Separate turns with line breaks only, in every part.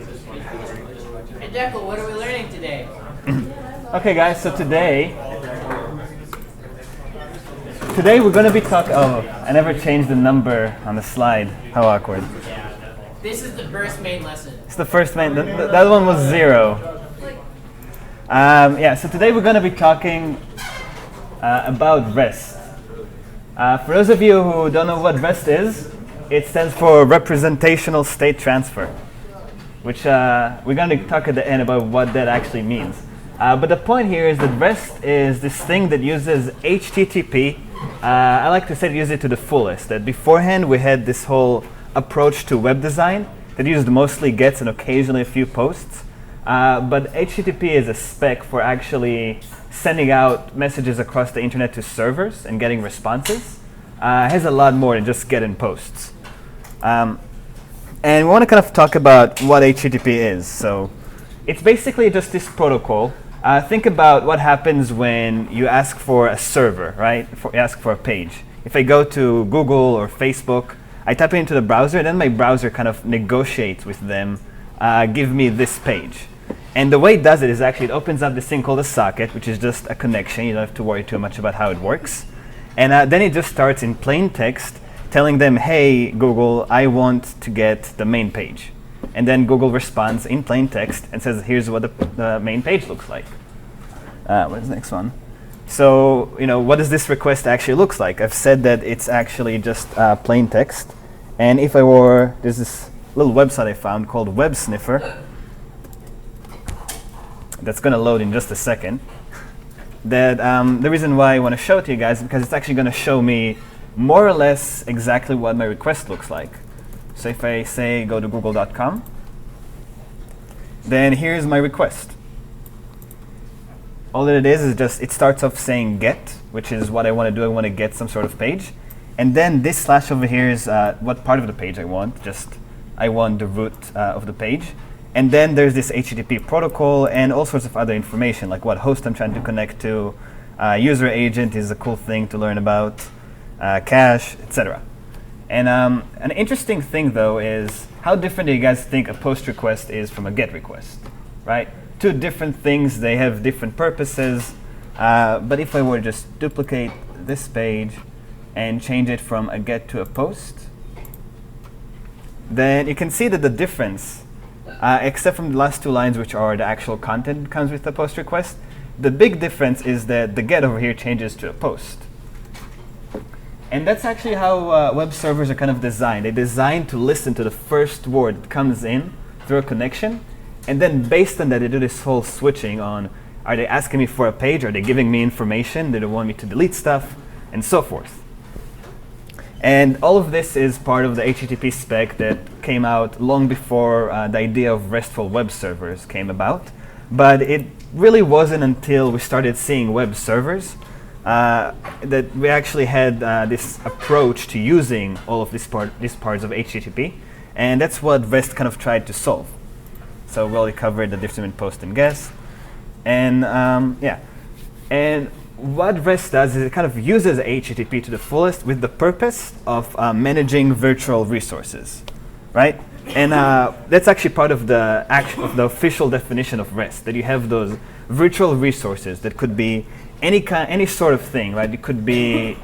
Hey Jekyll, what are we learning today?
Okay guys, so today we're going to be talking, oh, I never changed the number on the slide. How awkward.
This is the first main lesson.
It's the first main, the other one was 0. Yeah, so today we're going to be talking about REST. For those of you who don't know what REST is, it stands for Representational State Transfer, which we're going to talk at the end about what that actually means. But the point here is that REST is this thing that uses HTTP. I like to say it uses it to the fullest. That beforehand we had this whole approach to web design that used mostly gets and occasionally a few posts. But HTTP is a spec for actually sending out messages across the internet to servers and getting responses. It has a lot more than just get and posts. And we want to kind of talk about what HTTP is. So it's basically just this protocol. Think about what happens when you ask for a server, right? You ask for a page. If I go to Google or Facebook, I type it into the browser, and then my browser kind of negotiates with them, give me this page. And the way it does it is actually it opens up this thing called a socket, which is just a connection. You don't have to worry too much about how it works. And then it just starts in plain text telling them, hey, Google, I want to get the main page. And then Google responds in plain text and says, here's what the main page looks like. What's the next one? So, what does this request actually looks like? I've said that it's actually just plain text. And if I were, there's this little website I found called Web Sniffer that's going to load in just a second. That the reason why I want to show it to you guys is because it's actually going to show me more or less exactly what my request looks like. So if I say go to google.com, then here's my request. All that it is just, it starts off saying get, which is what I want to do. I want to get some sort of page. And then this slash over here is what part of the page I want. Just, I want the root of the page. And then there's this HTTP protocol and all sorts of other information, like what host I'm trying to connect to. User agent is a cool thing to learn about. Cache, etc. And an interesting thing, though, is how different do you guys think a post request is from a get request, right? Two different things, they have different purposes. But if I were to just duplicate this page and change it from a get to a post, then you can see that the difference, except from the last two lines, which are the actual content that comes with the post request, the big difference is that the get over here changes to a post. And that's actually how web servers are kind of designed. They're designed to listen to the first word that comes in through a connection. And then based on that, they do this whole switching on, are they asking me for a page? Are they giving me information? Do they want me to delete stuff? And so forth. And all of this is part of the HTTP spec that came out long before the idea of RESTful web servers came about. But it really wasn't until we started seeing web servers that we actually had this approach to using all of these parts of HTTP, and that's what REST kind of tried to solve. So we already covered the difference between post and guest, and yeah. And what REST does is it kind of uses HTTP to the fullest with the purpose of managing virtual resources, right? And that's actually part of the official definition of REST, that you have those virtual resources that could be any sort of thing, right? It could be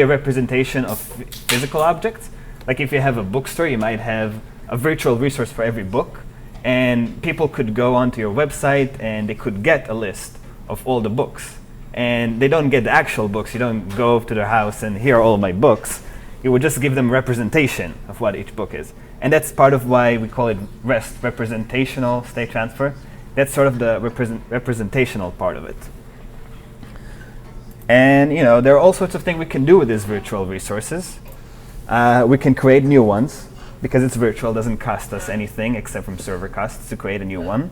a representation of physical objects. Like if you have a bookstore, you might have a virtual resource for every book, and people could go onto your website and they could get a list of all the books. And they don't get the actual books. You don't go to their house and here are all my books. You would just give them representation of what each book is. And that's part of why we call it REST, representational state transfer. That's sort of the representational part of it. And there are all sorts of things we can do with these virtual resources. We can create new ones. Because it's virtual, it doesn't cost us anything except from server costs to create a new one.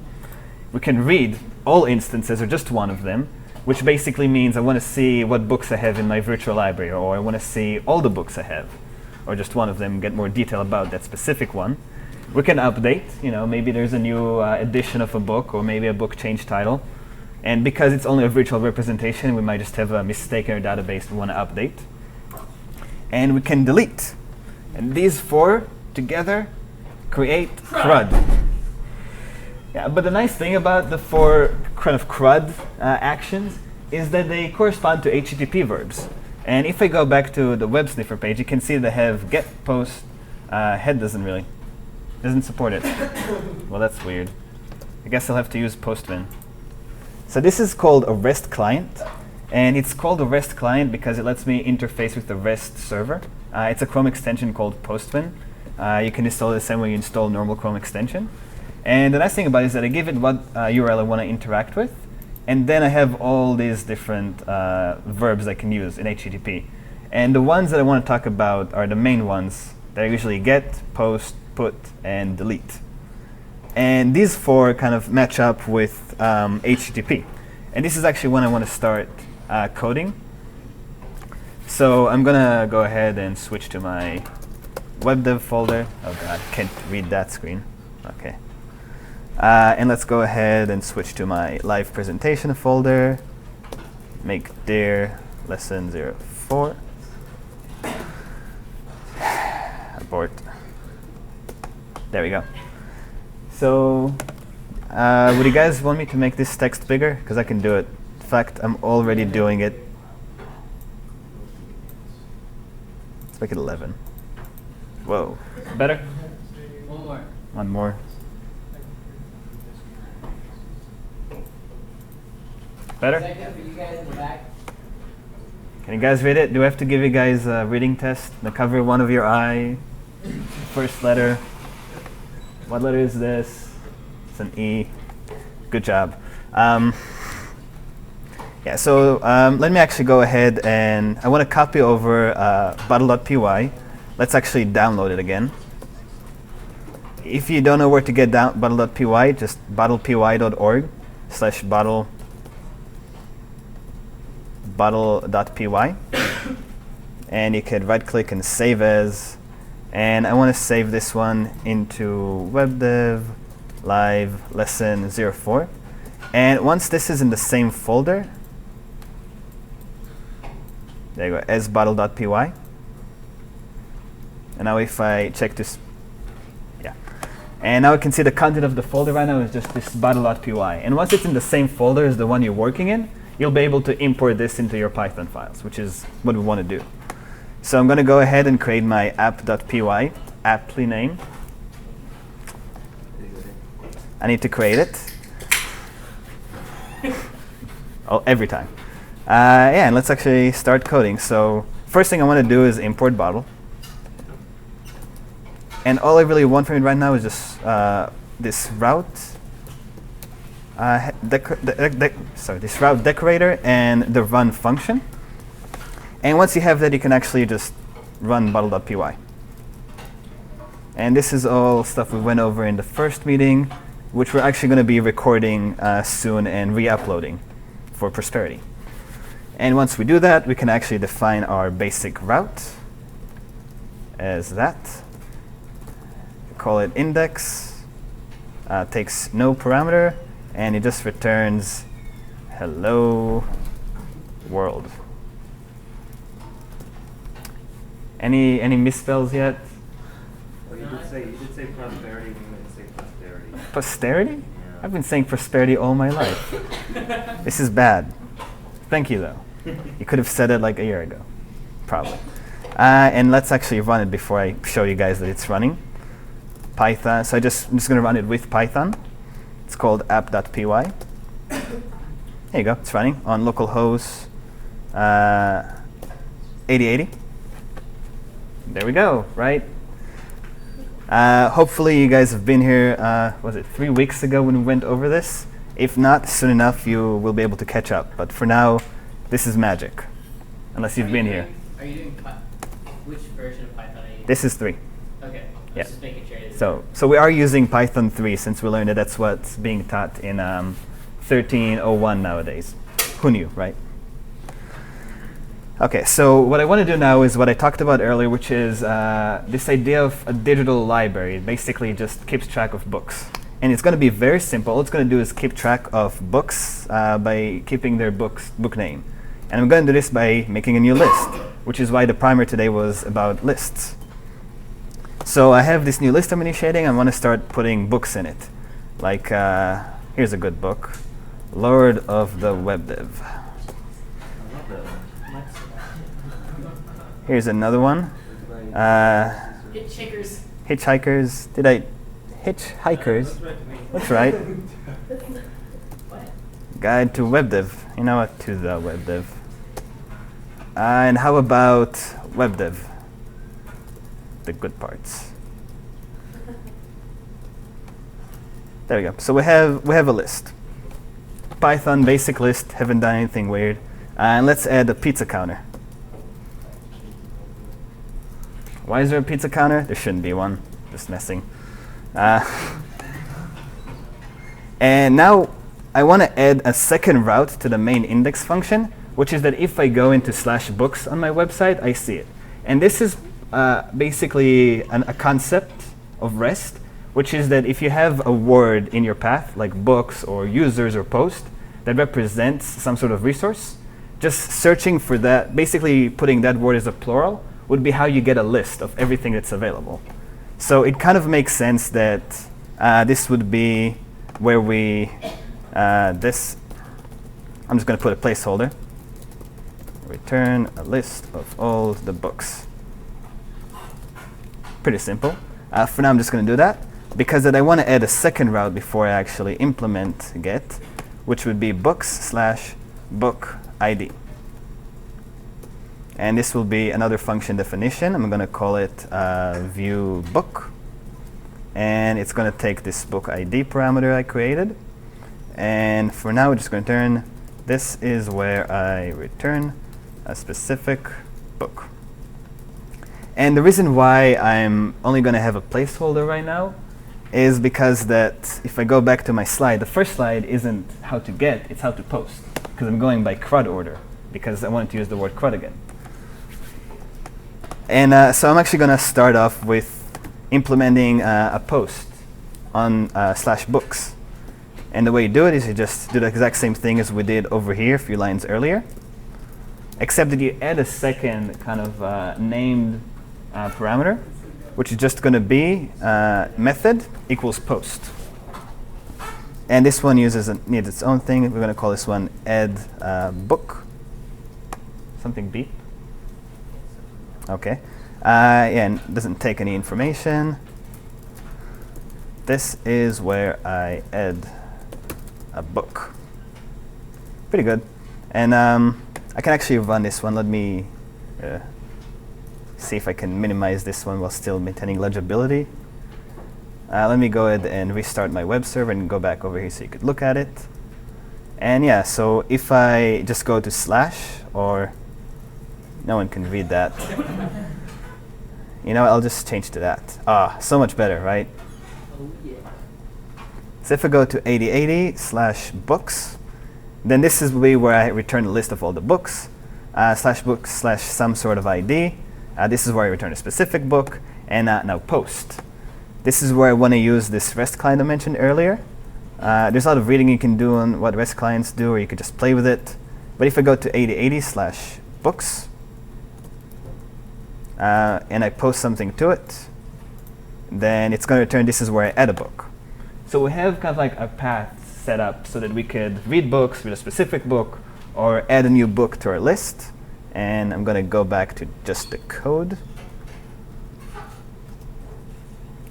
We can read all instances or just one of them, which basically means I want to see what books I have in my virtual library, or I want to see all the books I have, or just one of them, get more detail about that specific one. We can update, maybe there's a new edition of a book, or maybe a book changed title. And because it's only a virtual representation, we might just have a mistake in our database we want to update. And we can delete. And these four together create CRUD. Yeah, but the nice thing about the four kind of CRUD actions is that they correspond to HTTP verbs. And if I go back to the web sniffer page, you can see they have get, post, head doesn't support it. Well, that's weird. I guess I'll have to use Postman. So this is called a REST client. And it's called a REST client because it lets me interface with the REST server. It's a Chrome extension called Postman. You can install it the same way you install normal Chrome extension. And the nice thing about it is that I give it what URL I want to interact with. And then I have all these different verbs I can use in HTTP. And the ones that I want to talk about are the main ones that are usually get, post, put, and delete. And these four kind of match up with HTTP. And this is actually when I want to start coding. So I'm going to go ahead and switch to my WebDev folder. Oh god, can't read that screen. Okay. And let's go ahead and switch to my live presentation folder. Make dir lesson 04. Abort. There we go. So, would you guys want me to make this text bigger? Because I can do it. In fact, I'm already doing it. Let's make it 11. Whoa. Better?
One more.
One more. Better?
Is that good for you guys in the back?
Can you guys read it? Do I have to give you guys a reading test? The cover one of your eye, first letter. What letter is this? It's an E. Good job. Yeah, so let me actually go ahead and I want to copy over bottle.py. Let's actually download it again. If you don't know where to get down bottle.py, just bottlepy.org/bottle.py. And you could right click and save as. And I want to save this one into WebDev live lesson 04. And once this is in the same folder, there you go, as bottle.py. And now if I check this, yeah. And now I can see the content of the folder right now is just this bottle.py. And once it's in the same folder as the one you're working in, you'll be able to import this into your Python files, which is what we want to do. So I'm going to go ahead and create my app.py, aptly name. I need to create it. Oh, every time. Yeah, and let's actually start coding. So first thing I want to do is import bottle. And all I really want from it right now is just this route. This route decorator and the run function. And once you have that, you can actually just run bottle.py. And this is all stuff we went over in the first meeting, which we're actually going to be recording soon and re-uploading for Prosperity. And once we do that, we can actually define our basic route as that. Call it index, takes no parameter, and it just returns hello world. Any misspells yet?
Well, you did say prosperity, we didn't say posterity.
Posterity?
Yeah.
I've been saying prosperity all my life. This is bad. Thank you, though. You could have said it like a year ago, probably. And let's actually run it before I show you guys that it's running. Python. So I'm just going to run it with Python. It's called app.py. There you go. It's running on localhost 8080. There we go, right? Hopefully you guys have been here, was it 3 weeks ago when we went over this? If not, soon enough you will be able to catch up. But for now, this is magic, unless you've been here.
Are you doing which version of Python are you using?
This is 3.
Okay,
Yeah.
just making sure.
So we are using Python 3 since we learned that that's what's being taught in 13.01 nowadays. Who knew, right? Okay, so what I want to do now is what I talked about earlier, which is this idea of a digital library. It basically just keeps track of books. And it's going to be very simple. All it's going to do is keep track of books by keeping their book name. And I'm going to do this by making a new list, which is why the primer today was about lists. So I have this new list I'm initiating. I want to start putting books in it. Like, here's a good book, Lord of the WebDev.
I love that one.
Here's another one,
Hitchhikers.
Hitchhikers. Did I? Hitchhikers. That's right.
What?
Guide to WebDev. You know what? To the WebDev. And how about WebDev? The good parts. There we go. So we have a list. Python basic list. Haven't done anything weird. And let's add a pizza counter. Why is there a pizza counter? There shouldn't be one. Just messing. And now I want to add a second route to the main index function, which is that if I go into /books on my website, I see it. And this is basically a concept of REST, which is that if you have a word in your path, like books or users or post, that represents some sort of resource, just searching for that, basically putting that word as a plural, would be how you get a list of everything that's available. So it kind of makes sense that this would be where we, I'm just going to put a placeholder. Return a list of all the books. Pretty simple. For now, I'm just going to do that because I want to add a second route before I actually implement get, which would be books/book ID. And this will be another function definition. I'm going to call it view book. And it's going to take this book ID parameter I created. And for now, we're just going to return, this is where I return a specific book. And the reason why I'm only going to have a placeholder right now is because that if I go back to my slide, the first slide isn't how to get, it's how to post. Because I'm going by CRUD order, because I wanted to use the word CRUD again. And so I'm actually going to start off with implementing a post on /books. And the way you do it is you just do the exact same thing as we did over here a few lines earlier, except that you add a second kind of named parameter, which is just going to be method equals post. And this one needs its own thing. We're going to call this one add book, something beep. Okay. And it doesn't take any information. This is where I add a book. Pretty good. And I can actually run this one. Let me see if I can minimize this one while still maintaining legibility. Let me go ahead and restart my web server and go back over here so you could look at it. And yeah, so if I just go to / or no one can read that. You know, I'll just change to that. So much better, right?
Oh yeah.
So if I go to 8080/books, then this is where I return a list of all the books, /books/some sort of ID. This is where I return a specific book, and now post. This is where I want to use this REST client I mentioned earlier. There's a lot of reading you can do on what REST clients do, or you could just play with it. But if I go to 8080/books, and I post something to it, then it's going to return this is where I add a book. So we have kind of like a path set up so that we could read books, read a specific book, or add a new book to our list. And I'm going to go back to just the code.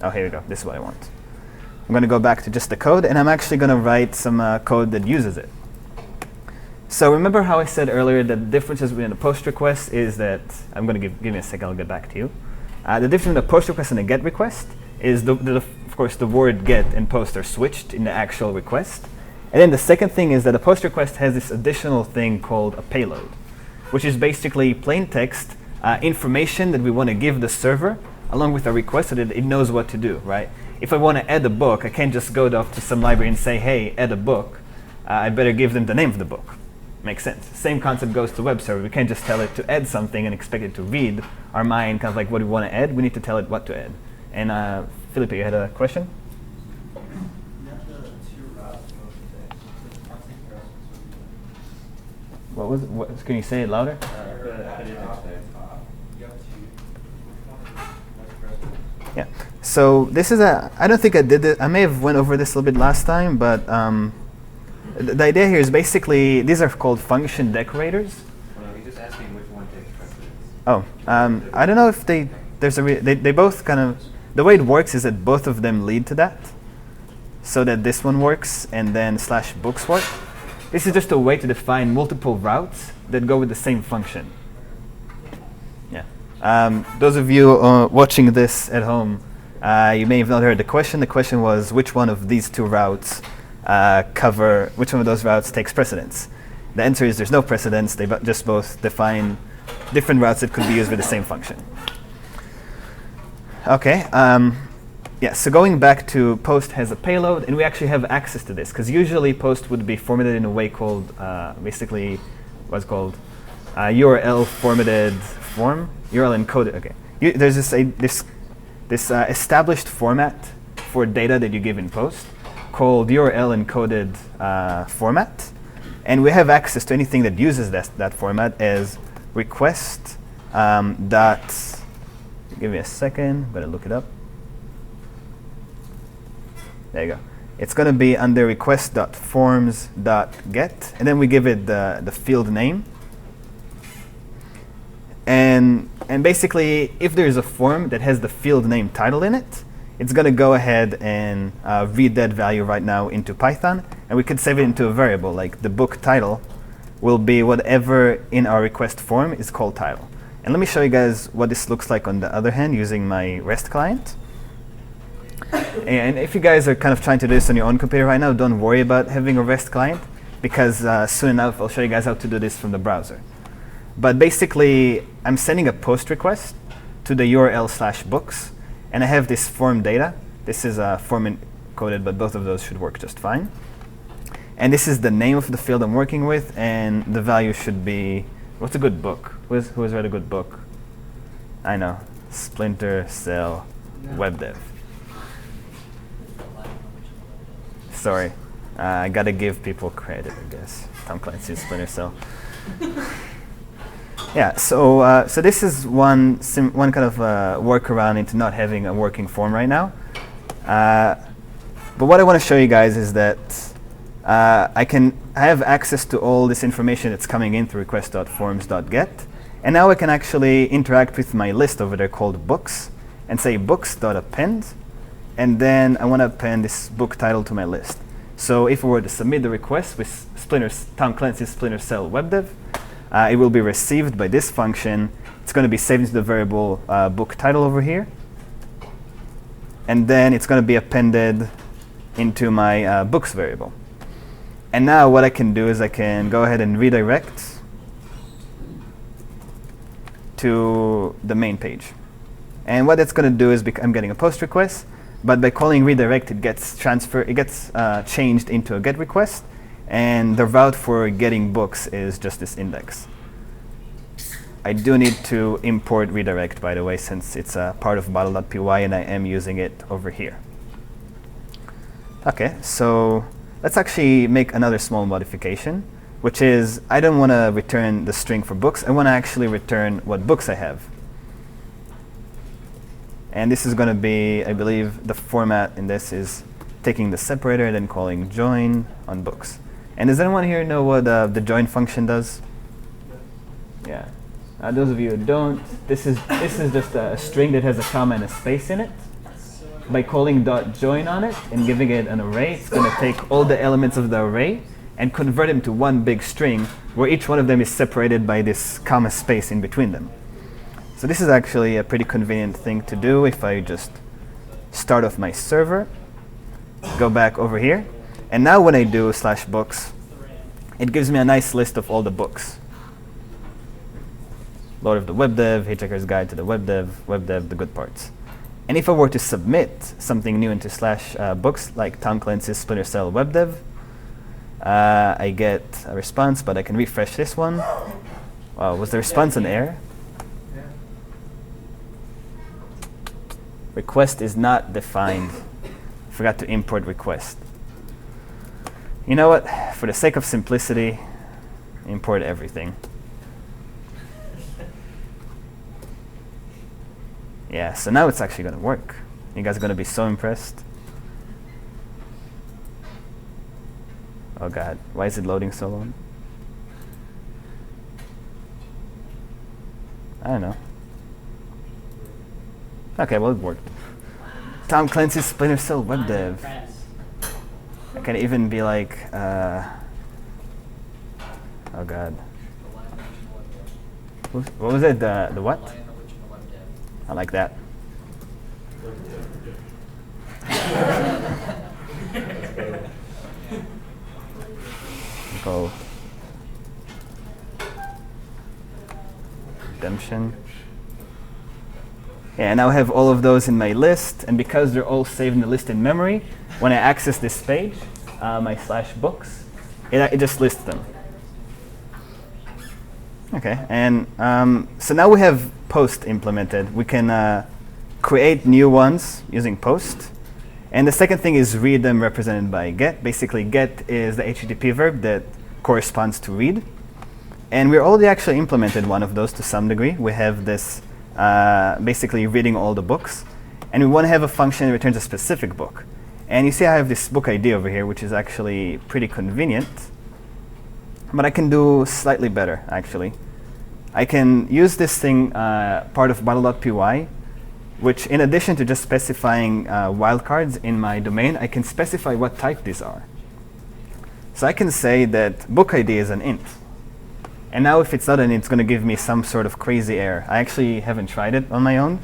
Oh, here we go. This is what I want. I'm going to go back to just the code, and I'm actually going to write some code that uses it. So remember how I said earlier that the differences between a post request is that, I'm going to give me a second, I'll get back to you. The difference between a post request and a get request is, of course, the word get and post are switched in the actual request. And then the second thing is that a post request has this additional thing called a payload, which is basically plain text information that we want to give the server along with a request so that it knows what to do, right? If I want to add a book, I can't just go up to some library and say, hey, add a book. I better give them the name of the book. Makes sense. Same concept goes to web server. We can't just tell it to add something and expect it to read our mind, kind of like what we want to add. We need to tell it what to add. And Felipe, you had a question? What was it? Can you say it louder? Yeah. So this is I don't think I did it. I may have went over this a little bit last time, but the idea here is basically, these are called function decorators.
Well, he's just asking which one takes precedence.
Oh, I don't know if they both kind of, the way it works is that both of them lead to that, so that this one works and then /books work. This is just a way to define multiple routes that go with the same function. Yeah. Those of you watching this at home, you may have not heard the question. The question was, which one of these two routes which one of those routes takes precedence? The answer is there's no precedence. They just both define different routes that could be used with the same function. Okay. Yeah, so going back to post has a payload, and we actually have access to this, because usually post would be formatted in a way called, basically, what's called URL formatted form, URL encoded. Okay, there's this established format for data that you give in post called URL encoded format, and we have access to anything that uses that format as request dot. Give me a second. I'm gonna look it up. There you go. It's going to be under request.forms.get, and then we give it the field name. And basically, if there is a form that has the field name title in it, it's going to go ahead and read that value right now into Python, and we could save it into a variable, like the book title will be whatever in our request form is called title. And let me show you guys what this looks like on the other hand using my REST client. And if you guys are kind of trying to do this on your own computer right now, don't worry about having a REST client, because soon enough I'll show you guys how to do this from the browser. But basically, I'm sending a post request to the URL/books, and I have this form data. This is form encoded, but both of those should work just fine. And this is the name of the field I'm working with, and the value should be, what's a good book? Who has read a good book? I know, Splinter Cell WebDev. Sorry, I gotta give people credit, I guess. Tom Clancy's Splinter Cell. Yeah, so this is one kind of workaround into not having a working form right now. But what I want to show you guys is that I have access to all this information that's coming in through request.forms.get, and now I can actually interact with my list over there called books, and say books.append. And then I want to append this book title to my list. So if we were to submit the request with Tom Clancy's Splinter Cell WebDev, it will be received by this function. It's going to be saved into the variable book title over here. And then it's going to be appended into my books variable. And now what I can do is I can go ahead and redirect to the main page. And what that's going to do is I'm getting a post request. But by calling redirect, it gets changed into a get request, and the route for getting books is just this index. I do need to import redirect, by the way, since it's a part of model.py, and I am using it over here. Okay, so let's actually make another small modification, which is I don't want to return the string for books. I want to actually return what books I have. And this is going to be, I believe, the format in this is taking the separator and then calling join on books. And does anyone here know what the join function does? Yeah. Those of you who don't, this is just a string that has a comma and a space in it. By calling .join on it and giving it an array, it's going to take all the elements of the array and convert them to one big string, where each one of them is separated by this comma space in between them. So this is actually a pretty convenient thing to do if I just start off my server, go back over here, and now when I do /books, it gives me a nice list of all the books. Lord of the WebDev, Hitchhiker's Guide to the WebDev, the good parts. And if I were to submit something new into /books, like Tom Clancy's Splinter Cell WebDev, I get a response, but I can refresh this one. Wow, was the response an error? Request is not defined. Forgot to import request. You know what? For the sake of simplicity, import everything. Yeah, so now it's actually going to work. You guys are going to be so impressed. Oh god, why is it loading so long? I don't know. Okay, well, it worked. Tom Clancy's Splinter Cell WebDev. I can even be like, oh god. What was it? The what? I like that. Go. Redemption. Yeah, and now I have all of those in my list, and because they're all saved in the list in memory, when I access this page, my /books, it just lists them. Okay, and so now we have post implemented. We can create new ones using post. And the second thing is read them represented by get. Basically, get is the HTTP verb that corresponds to read. And we already actually implemented one of those to some degree. We have this basically reading all the books. And we want to have a function that returns a specific book. And you see I have this book ID over here, which is actually pretty convenient. But I can do slightly better, actually. I can use this thing, part of model.py, which in addition to just specifying wildcards in my domain, I can specify what type these are. So I can say that book ID is an int. And now if it's not an int, it's going to give me some sort of crazy error. I actually haven't tried it on my own.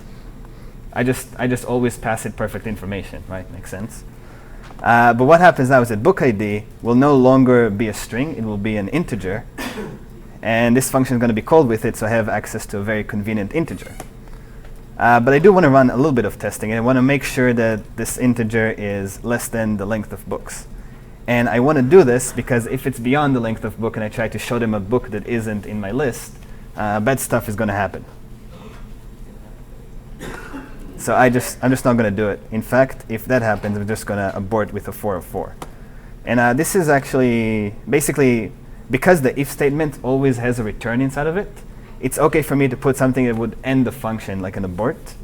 I just always pass it perfect information, right? Makes sense. But what happens now is that book ID will no longer be a string. It will be an integer. And this function is going to be called with it, so I have access to a very convenient integer. But I do want to run a little bit of testing, and I want to make sure that this integer is less than the length of books. And I want to do this because if it's beyond the length of book and I try to show them a book that isn't in my list, bad stuff is going to happen. So I'm just not going to do it. In fact, if that happens, I'm just going to abort with a 4 of 4. And this is actually basically because the if statement always has a return inside of it. It's OK for me to put something that would end the function, like an abort,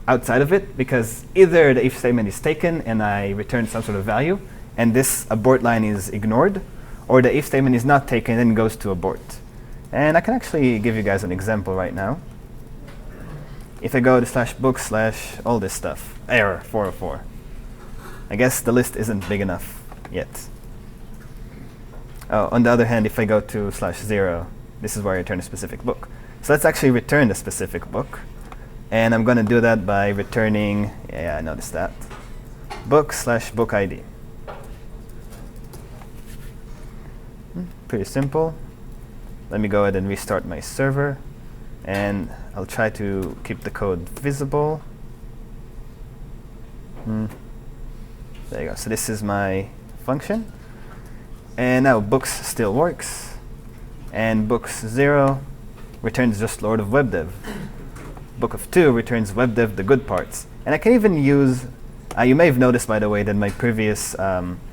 outside of it, because either the if statement is taken and I return some sort of value, and this abort line is ignored, or the if statement is not taken and goes to abort. And I can actually give you guys an example right now. If I go to /book/ all this stuff, error 404. I guess the list isn't big enough yet. Oh, on the other hand, if I go to /0, this is where I return a specific book. So let's actually return the specific book. And I'm going to do that by returning, yeah, I noticed that, book/book ID. Pretty simple. Let me go ahead and restart my server. And I'll try to keep the code visible. There you go. So this is my function. And now books still works. And books0 returns just Lord of WebDev. Book of 2 returns WebDev, the good parts. And I can even use, you may have noticed, by the way, that my previous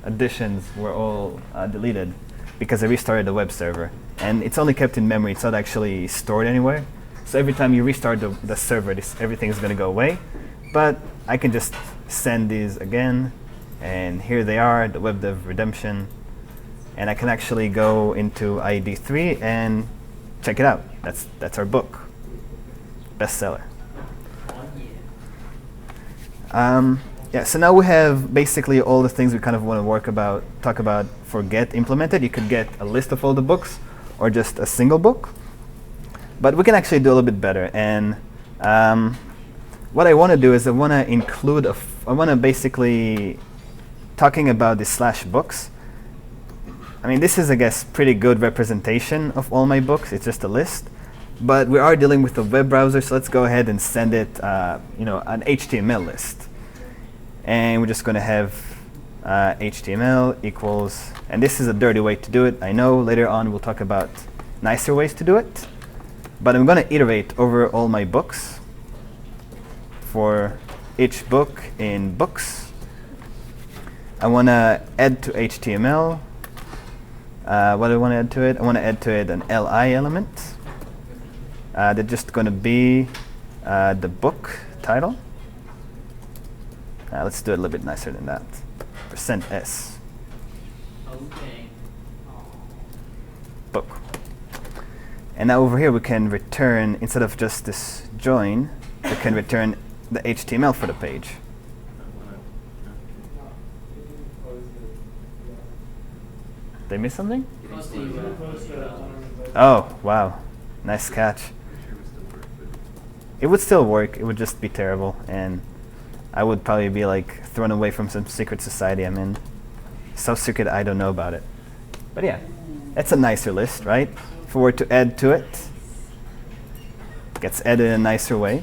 additions were all deleted because I restarted the web server. And it's only kept in memory. It's not actually stored anywhere. So every time you restart the server, everything is going to go away. But I can just send these again. And here they are, the WebDev redemption. And I can actually go into ID3 and check it out. That's our book. Bestseller. Yeah, so now we have basically all the things we kind of want to talk about for get implemented. You could get a list of all the books or just a single book. But we can actually do a little bit better. And what I want to do is I want to include, I want to basically, talking about the /books. I mean, this is, I guess, pretty good representation of all my books. It's just a list. But we are dealing with a web browser, so let's go ahead and send it, an HTML list. And we're just going to have HTML equals, and this is a dirty way to do it. I know later on we'll talk about nicer ways to do it. But I'm going to iterate over all my books for each book in books. I want to add to HTML. What do I want to add to it? I want to add to it an li element. That's just going to be the book title. Let's do it a little bit nicer than that. %s.
Okay.
Book. And now over here we can return, instead of just this join, we can return the HTML for the page. Did I miss something?
Post the URL.
Oh, wow. Nice catch. It would still work. It would just be terrible. And I would probably be like thrown away from some secret society I'm in. So secret I don't know about it. But yeah, it's a nicer list, right? If we were to add to it, it gets added in a nicer way.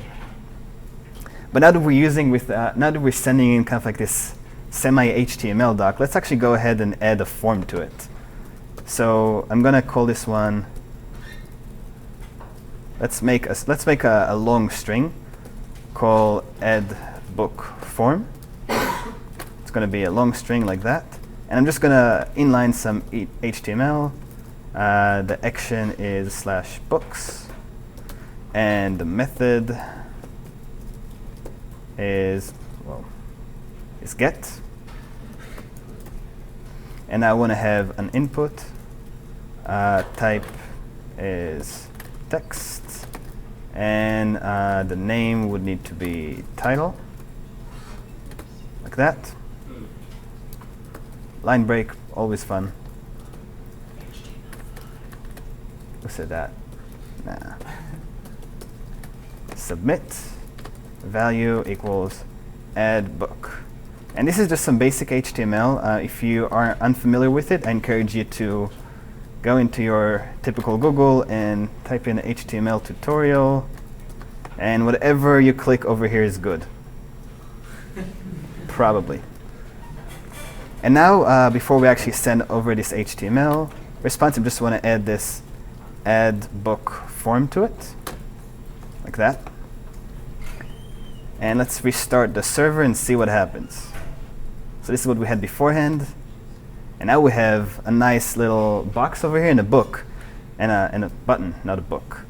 But now that we're using with, now that we're sending in kind of like this semi-HTML doc, let's actually go ahead and add a form to it. So I'm gonna call this one. Let's make a long string. Call add book form. It's gonna be a long string like that, and I'm just gonna inline some HTML. The action is /books, and the method is get. And I want to have an input. Type is text, and the name would need to be title, like that. Line break, always fun. Who said that? Nah. Submit. Value equals add book. And this is just some basic HTML. If you are unfamiliar with it, I encourage you to go into your typical Google and type in HTML tutorial, and whatever you click over here is good. Probably. And now, before we actually send over this HTML response, I just want to add this add book form to it, like that. And let's restart the server and see what happens. So this is what we had beforehand. And now we have a nice little box over here and a book, and a button, not a book,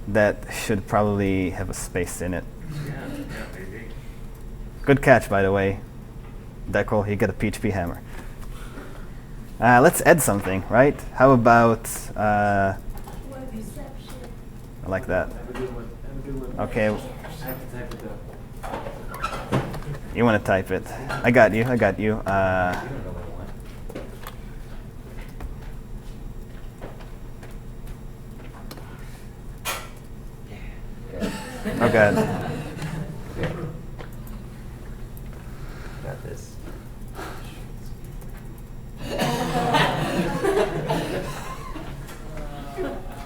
that should probably have a space in it.
Yeah, maybe.
Good catch, by the way. Deckel, you get a PHP hammer. Let's add something, right? How about, I like that.
Have a good one. Have a good one.
Okay,
I have to type it up.
you want to type it. I got you, I got you.
You don't know what I want.
Oh, God.
Got this.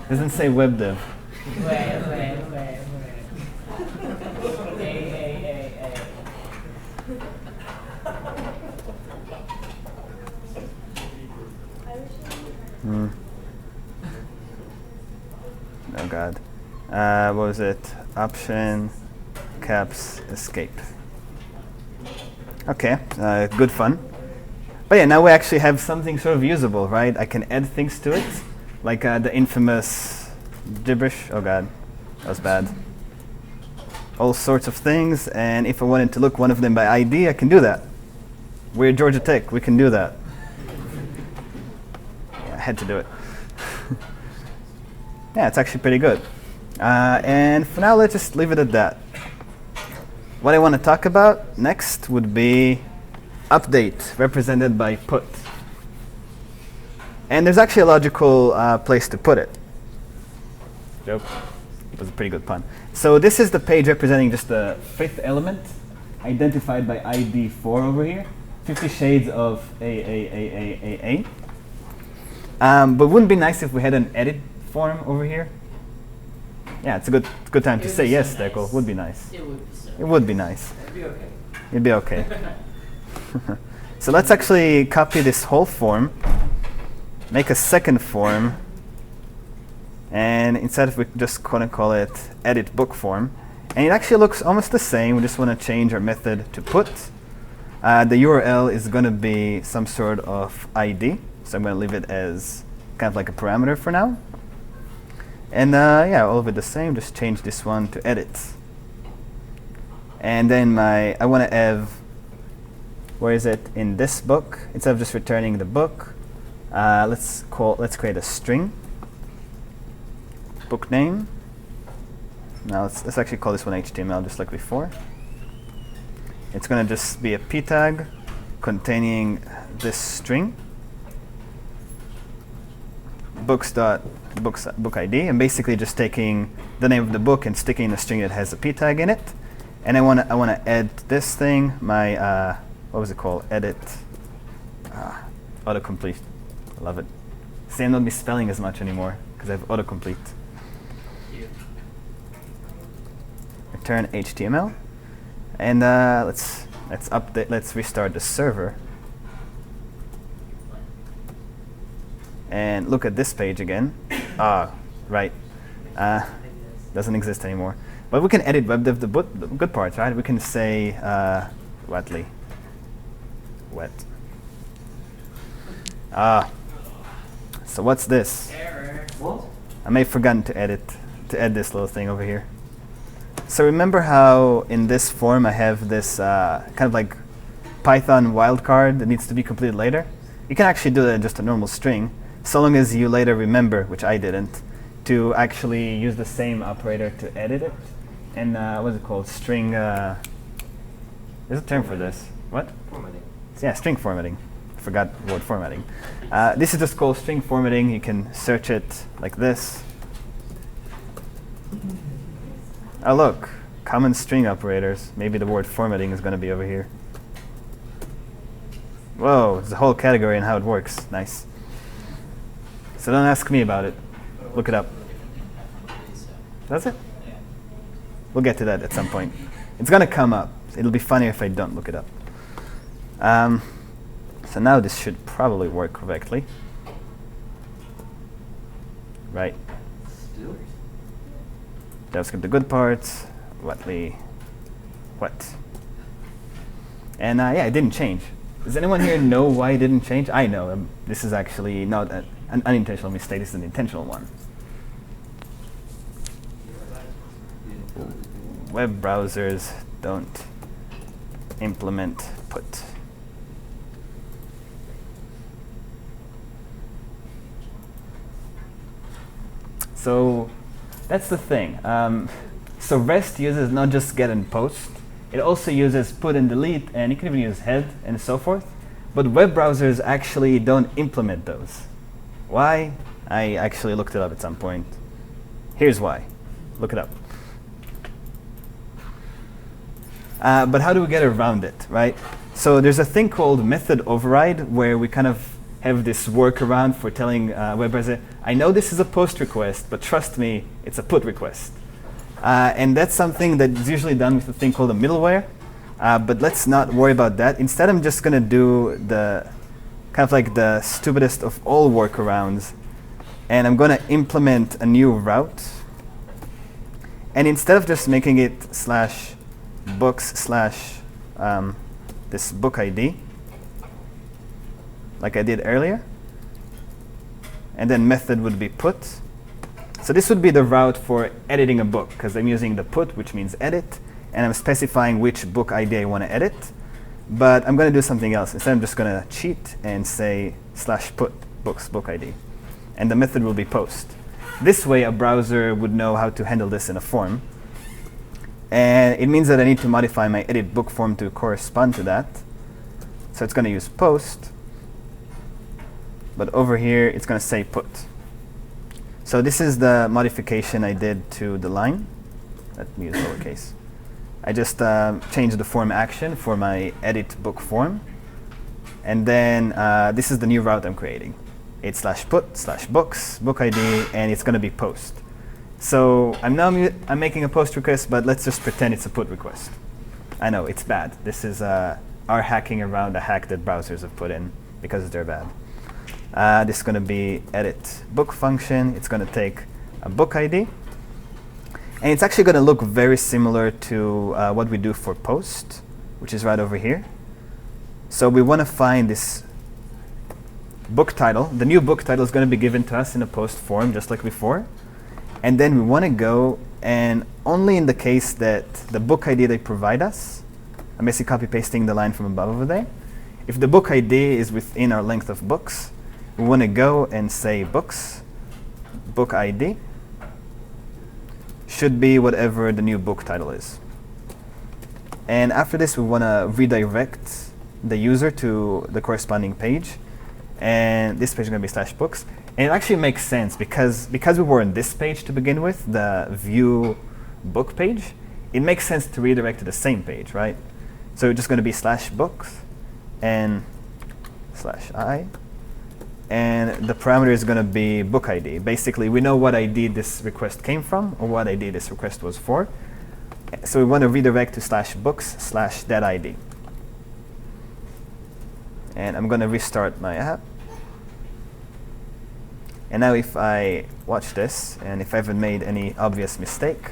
Doesn't say WebDev.
Wait. Hey.
Oh, God. What was it? Option, caps, escape. Okay, good fun. But yeah, now we actually have something sort of usable, right? I can add things to it, like the infamous gibberish. Oh, God, that was bad. All sorts of things, and if I wanted to look one of them by ID, I can do that. We're Georgia Tech, we can do that. Yeah, I had to do it. Yeah, it's actually pretty good. And for now, let's just leave it at that. What I want to talk about next would be update, represented by put. And there's actually a logical place to put it. Joke. It was a pretty good pun. So this is the page representing just the fifth element, identified by ID 4 over here. 50 shades of A. But wouldn't it be nice if we had an edit form over here? Yeah, it's a good time to say yes,
nice.
Deco. Would be nice.
It would be so.
It would be nice.
That'd be okay.
It'd be okay. So let's actually copy this whole form, make a second form, and instead of we just gonna call it edit book form, and it actually looks almost the same. We just want to change our method to put. The URL is going to be some sort of ID, so I'm going to leave it as kind of like a parameter for now. And yeah, all of it the same. Just change this one to edit. And then I want to have Where is it? In this book. Instead of just returning the book, let's create a string. Book name. Now let's actually call this one HTML just like before. It's going to just be a p tag containing this string. Book ID, and basically just taking the name of the book and sticking a string that has a p tag in it. And I want to add this thing, my what was it called? Edit autocomplete. I love it. See, I'm not misspelling as much anymore because I have autocomplete. Return HTML, and let's update. Let's restart the server. And look at this page again. Right. Doesn't exist anymore. But we can edit WebDev the good parts, right? We can say wetly. Wet. So what's this?
Error.
What?
I may have forgotten to add this little thing over here. So remember how in this form I have this kind of like Python wildcard that needs to be completed later? You can actually do that in just a normal string, so long as you later remember, which I didn't, to actually use the same operator to edit it. And what's it called? String. There's a term for this. What?
Formatting.
Yeah, string formatting. I forgot the word formatting. This is just called string formatting. You can search it like this. Oh, look. Common string operators. Maybe the word formatting is going to be over here. Whoa, there's a whole category in how it works. Nice. So don't ask me about it. Look it up. Does it?
Yeah.
We'll get to that at some point. It's going to come up. It'll be funnier if I don't look it up. So now this should probably work correctly. Right.
Still?
JavaScript the good parts. Wetly. Wet. And yeah, it didn't change. Does anyone here know why it didn't change? I know. This is actually not an unintentional mistake. This is an intentional one. Web browsers don't implement put. So that's the thing. So REST uses not just get and post. It also uses put and delete, and you can even use head and so forth. But web browsers actually don't implement those. Why? I actually looked it up at some point. Here's why. Look it up. But how do we get around it, right? So there's a thing called method override where we kind of have this workaround for telling web browser, I know this is a post request, but trust me, it's a put request. And that's something that's usually done with a thing called a middleware. But let's not worry about that. Instead, I'm just going to do the kind of like the stupidest of all workarounds. And I'm going to implement a new route. And instead of just making it /books/ this book ID, like I did earlier, and then method would be put. So this would be the route for editing a book, because I'm using the put, which means edit, and I'm specifying which book ID I want to edit. But I'm going to do something else. Instead, I'm just going to cheat and say /put books book ID, and the method will be post. This way, a browser would know how to handle this in a form. And it means that I need to modify my edit book form to correspond to that. So it's going to use post. But over here, it's going to say put. So this is the modification I did to the line. Let me use lowercase. I just changed the form action for my edit book form. And then this is the new route I'm creating. It's /put /books book ID, and it's going to be post. So I'm making a post request, but let's just pretend it's a put request. I know, it's bad. This is our hacking around a hack that browsers have put in because they're bad. This is going to be edit book function. It's going to take a book ID. And it's actually going to look very similar to what we do for post, which is right over here. So we want to find this book title. The new book title is going to be given to us in a post form, just like before. And then we want to go, and only in the case that the book ID they provide us, I'm basically copy-pasting the line from above over there, if the book ID is within our length of books, we want to go and say books, book ID should be whatever the new book title is. And after this, we want to redirect the user to the corresponding page. And this page is going to be /books. And it actually makes sense because we were on this page to begin with, the view book page, it makes sense to redirect to the same page, right? So it's just going to be /books and /I. And the parameter is going to be book ID. Basically, we know what ID this request came from or what ID this request was for. So we want to redirect to /books/that ID. And I'm going to restart my app. And now if I watch this, and if I haven't made any obvious mistake,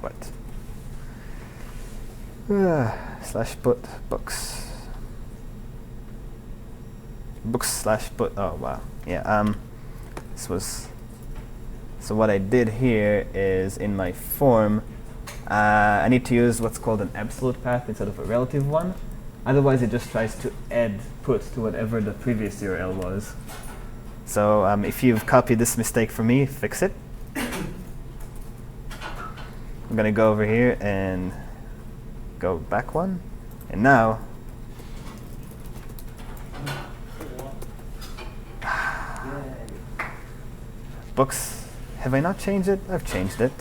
what? /put books. Books/put, oh wow. Yeah, this was, so what I did here is in my form, I need to use what's called an absolute path instead of a relative one. Otherwise, it just tries to add put to whatever the previous URL was. So if you've copied this mistake from me, fix it. I'm going to go over here and go back one. And now, books, have I not changed it? I've changed it.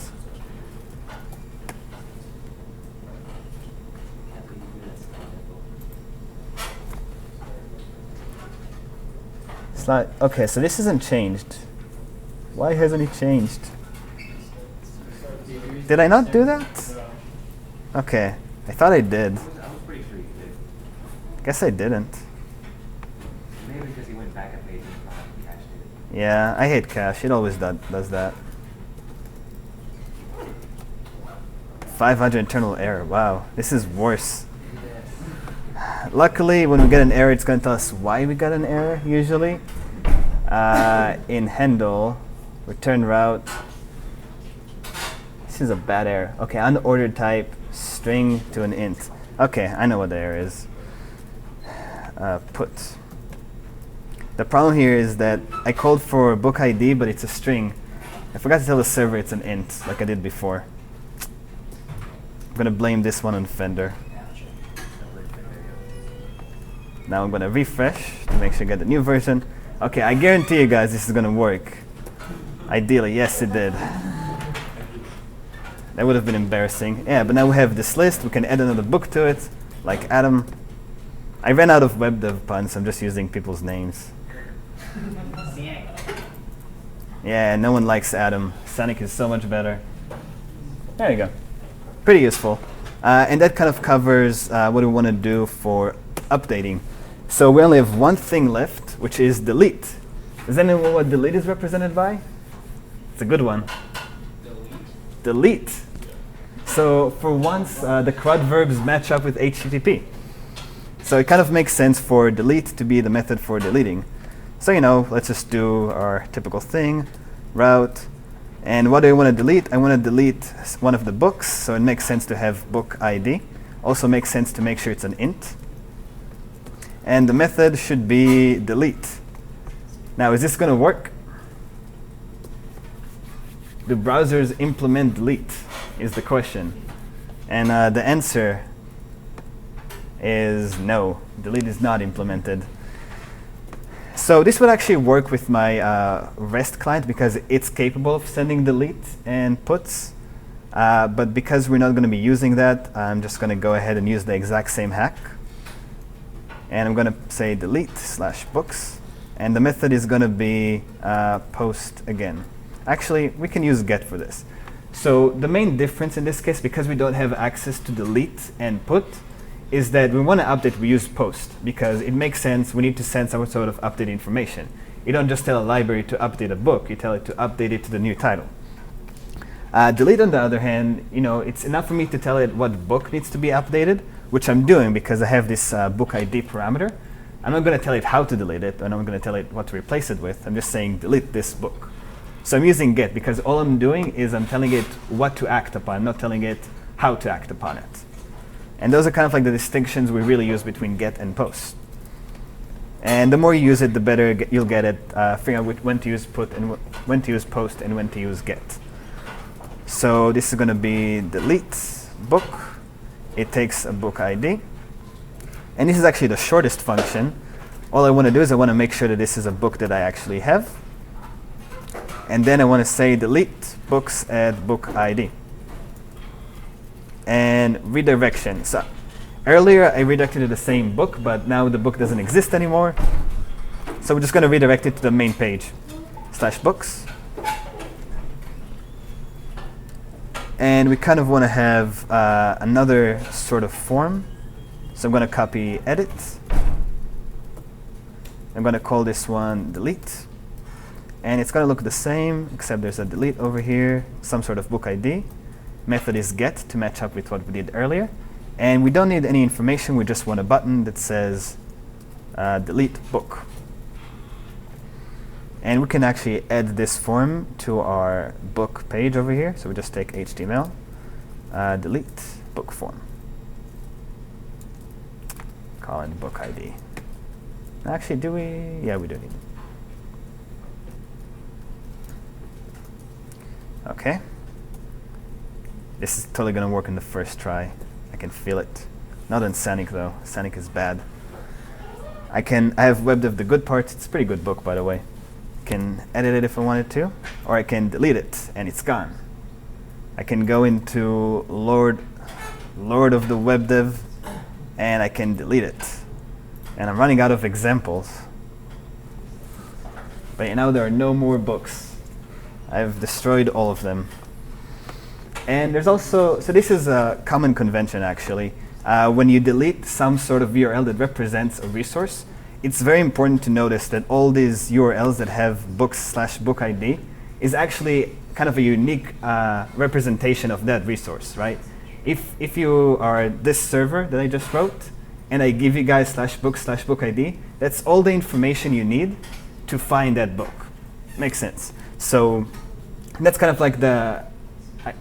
Okay, so this isn't changed. Why hasn't it changed? Did I not do that? Okay, I thought I did.
I was pretty sure you did.
Guess I didn't.
Maybe because you went back a page and cached it.
Yeah, I hate cache. It always does that. 500 internal error. Wow, this is worse. Luckily, when we get an error, it's going to tell us why we got an error, usually. In handle, return route. This is a bad error. Okay, unordered type, string to an int. Okay, I know what the error is. Put. The problem here is that I called for book ID, but it's a string. I forgot to tell the server it's an int, like I did before. I'm going to blame this one on Fender. Now I'm going to refresh to make sure I get the new version. Okay, I guarantee you guys this is going to work. Ideally, yes it did. That would have been embarrassing. Yeah, but now we have this list. We can add another book to it, like Adam. I ran out of WebDev puns. I'm just using people's names. Yeah, no one likes Adam. Sonic is so much better. There you go. Pretty useful. And that kind of covers what we want to do for updating. So we only have one thing left, which is delete. Does anyone know what delete is represented by? It's a good one. Delete. So for once, the CRUD verbs match up with HTTP. So it kind of makes sense for delete to be the method for deleting. So let's just do our typical thing, route. And what do I want to delete? I want to delete one of the books, so it makes sense to have book ID. Also makes sense to make sure it's an int. And the method should be delete. Now, is this going to work? Do browsers implement delete is the question. And the answer is no. Delete is not implemented. So this would actually work with my REST client because it's capable of sending delete and puts. But because we're not going to be using that, I'm just going to go ahead and use the exact same hack. And I'm going to say delete/books. And the method is going to be post again. Actually, we can use get for this. So the main difference in this case, because we don't have access to delete and put, is that we want to update, we use post. Because it makes sense, we need to send some sort of updated information. You don't just tell a library to update a book, you tell it to update it to the new title. Delete, on the other hand, it's enough for me to tell it what book needs to be updated, which I'm doing because I have this book ID parameter. I'm not going to tell it how to delete it, and I'm going to tell it what to replace it with. I'm just saying delete this book. So I'm using get because all I'm doing is I'm telling it what to act upon, not telling it how to act upon it. And those are kind of like the distinctions we really use between get and post. And the more you use it, the better you'll get at figuring out when to use put and when to use post and when to use get. So this is going to be delete book. It takes a book ID. And this is actually the shortest function. All I want to do is I want to make sure that this is a book that I actually have. And then I want to say delete books at book ID. And redirection. So earlier I redirected to the same book, but now the book doesn't exist anymore. So we're just going to redirect it to the main page /books. And we kind of want to have another sort of form. So I'm going to copy edit. I'm going to call this one delete. And it's going to look the same, except there's a delete over here, some sort of book ID. Method is get to match up with what we did earlier. And we don't need any information. We just want a button that says delete book. And we can actually add this form to our book page over here. So we just take HTML, delete book form. Call it book ID. Actually, do we? Yeah, we do need it. OK. This is totally going to work in the first try. I can feel it. Not in Sanic, though. Sanic is bad. I have WebDev the good part. It's a pretty good book, by the way. Can edit it if I wanted to, or I can delete it, and it's gone. I can go into Lord of the WebDev, and I can delete it. And I'm running out of examples. But now there are no more books. I've destroyed all of them. And there's also, so this is a common convention actually. When you delete some sort of URL that represents a resource, it's very important to notice that all these URLs that have books/book ID is actually kind of a unique representation of that resource, right? If you are this server that I just wrote, and I give you guys /book/book ID, that's all the information you need to find that book. Makes sense. So that's kind of like the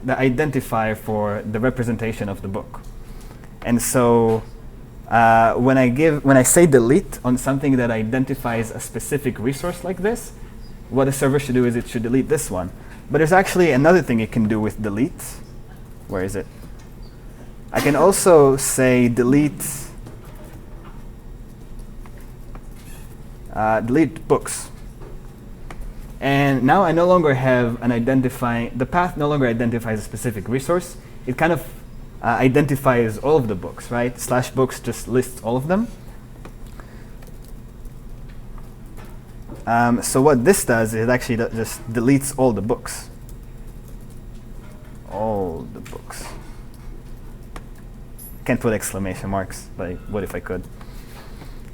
identifier for the representation of the book. And so when I say delete on something that identifies a specific resource like this, what a server should do is it should delete this one. But there's actually another thing it can do with delete. Where is it? I can also say delete books. And now I no longer have an the path no longer identifies a specific resource. It kind of identifies all of the books, right? /books just lists all of them. So what this does is it actually just deletes all the books. All the books. Can't put exclamation marks, but what if I could?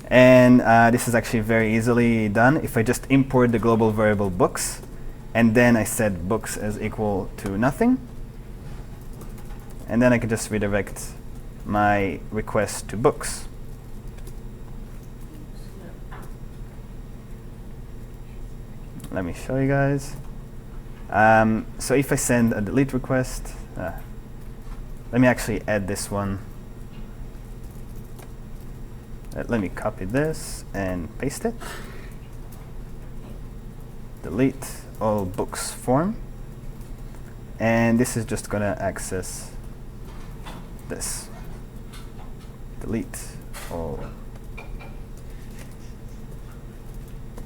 And this is actually very easily done if I just import the global variable books, and then I set books as equal to nothing. And then I can just redirect my request to books. Let me show you guys. So if I send a delete request, let me actually add this one. Let me copy this and paste it. Delete all books form. And this is just going to access this. Delete all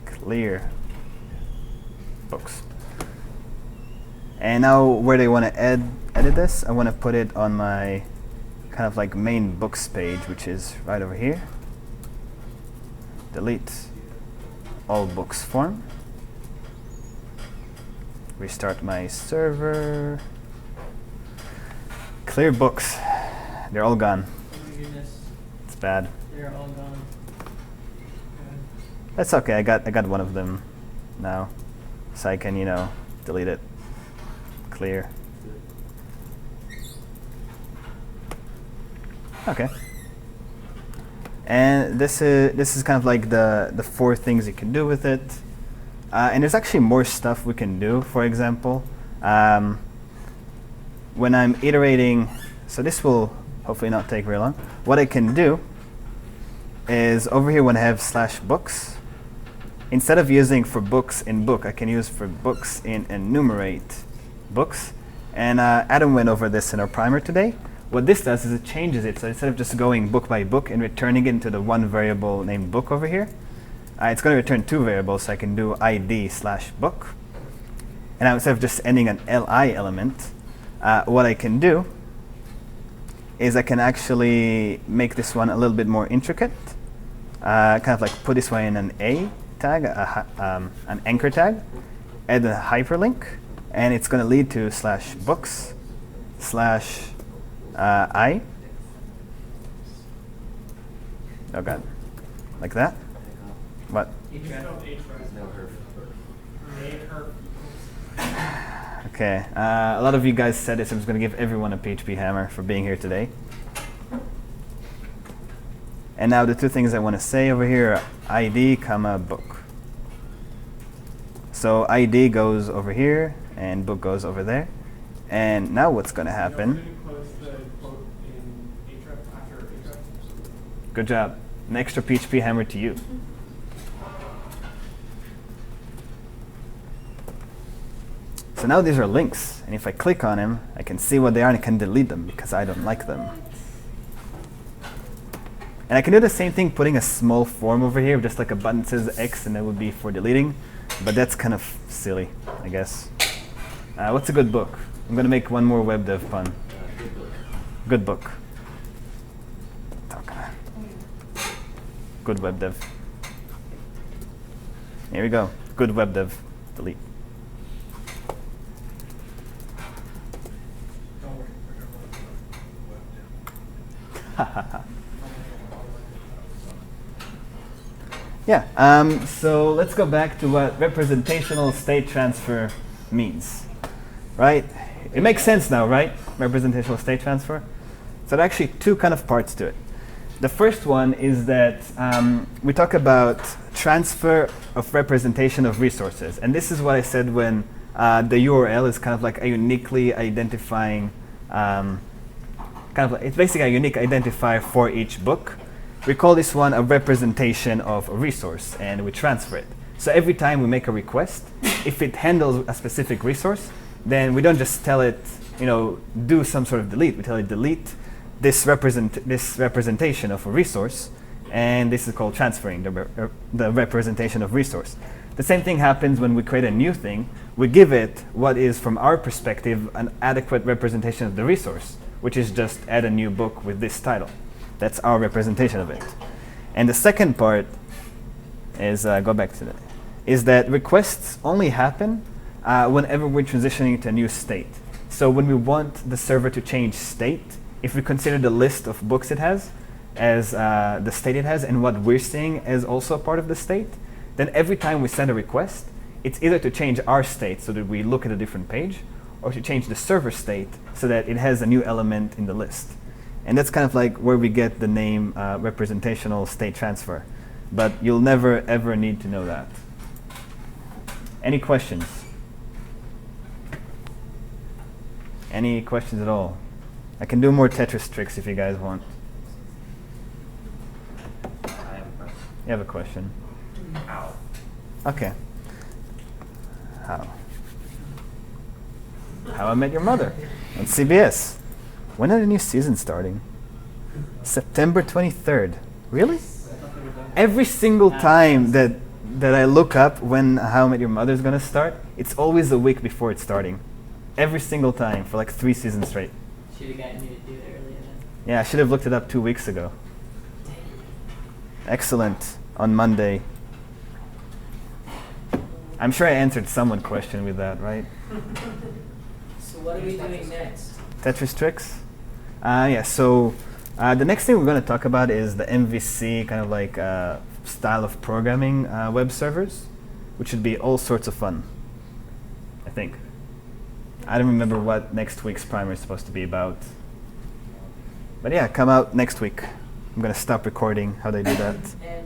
clear books. And now where do I want to edit this? I want to put it on my kind of like main books page, which is right over here. Delete all books form. Restart my server. Clear books. They're all gone.
Oh my goodness.
It's bad.
They're all gone.
That's okay. I got one of them now, so I can delete it. Clear. Okay. And this is kind of like the 4 things you can do with it. And there's actually more stuff we can do. For example, when I'm iterating, so this will hopefully not take very long. What I can do is over here when I have /books, instead of using for books in book, I can use for books in enumerate books. And Adam went over this in our primer today. What this does is it changes it. So instead of just going book by book and returning it into the one variable named book over here, it's going to return two variables. So I can do ID/book. And now instead of just ending an li element, what I can do is I can actually make this one a little bit more intricate. Kind of like put this one in an A tag, an anchor tag, add a hyperlink, and it's going to lead to /books/I. Oh god, like that. What? Okay, a lot of you guys said this. I'm just going to give everyone a PHP hammer for being here today. And now the two things I want to say over here are ID, book. So ID goes over here, and book goes over there. And now what's going to happen? Good job. An extra PHP hammer to you. So now these are links, and if I click on them, I can see what they are and I can delete them because I don't like them. And I can do the same thing putting a small form over here, just like a button that says X, and that would be for deleting. But that's kind of silly, I guess. What's a good book? I'm going to make one more WebDev pun. Good book. Good WebDev. Here we go. Good WebDev. Delete. Yeah, so let's go back to what representational state transfer means, right? It makes sense now, right? Representational state transfer. So there are actually two kind of parts to it. The first one is that we talk about transfer of representation of resources. And this is what I said when the URL is kind of like a uniquely identifying it's basically a unique identifier for each book. We call this one a representation of a resource, and we transfer it. So every time we make a request, if it handles a specific resource, then we don't just tell it, do some sort of delete. We tell it delete this representation of a resource, and this is called transferring the representation of resource. The same thing happens when we create a new thing. We give it what is, from our perspective, an adequate representation of the resource, which is just add a new book with this title. That's our representation of it. And the second part is, go back to that, is that requests only happen whenever we're transitioning to a new state. So when we want the server to change state, if we consider the list of books it has as the state it has and what we're seeing as also a part of the state, then every time we send a request, it's either to change our state so that we look at a different page, or to change the server state so that it has a new element in the list. And that's kind of like where we get the name representational state transfer. But you'll never, ever need to know that. Any questions? Any questions at all? I can do more Tetris tricks if you guys want.
I have a question.
You have a question?
How?
Okay. How? How I Met Your Mother on CBS. When are the new season starting? September 23rd. Really? Every single time that I look up when How I Met Your Mother is going to start, it's always a week before it's starting. Every single time for like 3 seasons straight.
Should have gotten you to do it earlier then.
Yeah, I should have looked it up 2 weeks ago. Excellent. On Monday. I'm sure I answered someone's question with that, right?
So what are we doing next?
Tetris tricks? Yeah, so the next thing we're going to talk about is the MVC kind of like style of programming web servers, which should be all sorts of fun, I think. I don't remember what next week's primer is supposed to be about. But yeah, come out next week. I'm going to stop recording. How do I do that?
And